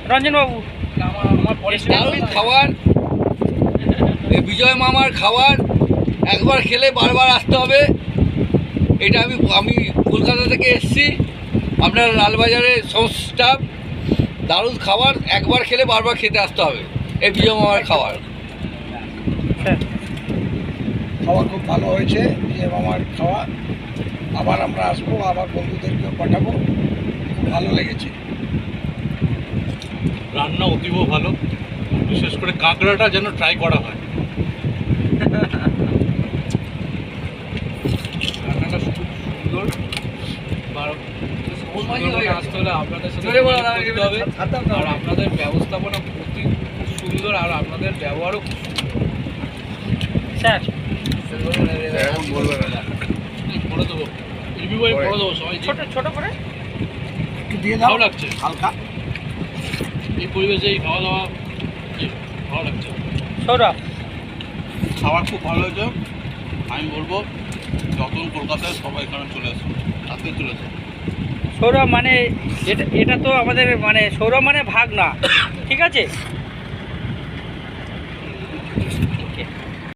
রঞ্জনবাবু দারুণ খাবার, এই বিজয় মামার খাবার একবার খেলে বারবার আসতে হবে। এটা আমি কলকাতা থেকে এসেছি, আপনার লালবাজারের সমস্ত স্টাফ। দারুণ খাবার, একবার খেলে বারবার খেতে আসতে হবে এই বিজয় মামার খাবার। খাওয়া খুব ভালো হয়েছে, বিজয় মামার খাওয়া। আবার আমরা আসবো, আবার বন্ধুদেরকেও পাঠাবো। খুব ভালো লেগেছে। রান্না অতীব ভালো, বিশেষ করে কাঁকড়াটা যেন ট্রাই করা হয়। রান্নাটা খুব সুন্দর, আসতে হলে আপনাদের সাথে করতে হবে। আর আপনাদের ব্যবস্থাপনা অতি খুব সুন্দর, আর আপনাদের ব্যবহারও খুব সুন্দর। স্যার করে দেবো, রিভিউ করে দেবো সবাই। ছোট ছোট করে একটু দিয়ে দাও, ভালো লাগছে হালকা। এই পরিবেশে এই খাওয়া দাওয়া, ভালো লাগছে। সৌরভ খাবার খুব ভালো হয়েছে। আমি বলবো যখন কলকাতায় সবাই এখানে চলে আসুন, আজকে চলে আসুন। সৌরভ মানে এটা তো আমাদের মানে সৌরভ মানে ভাগ না, ঠিক আছে?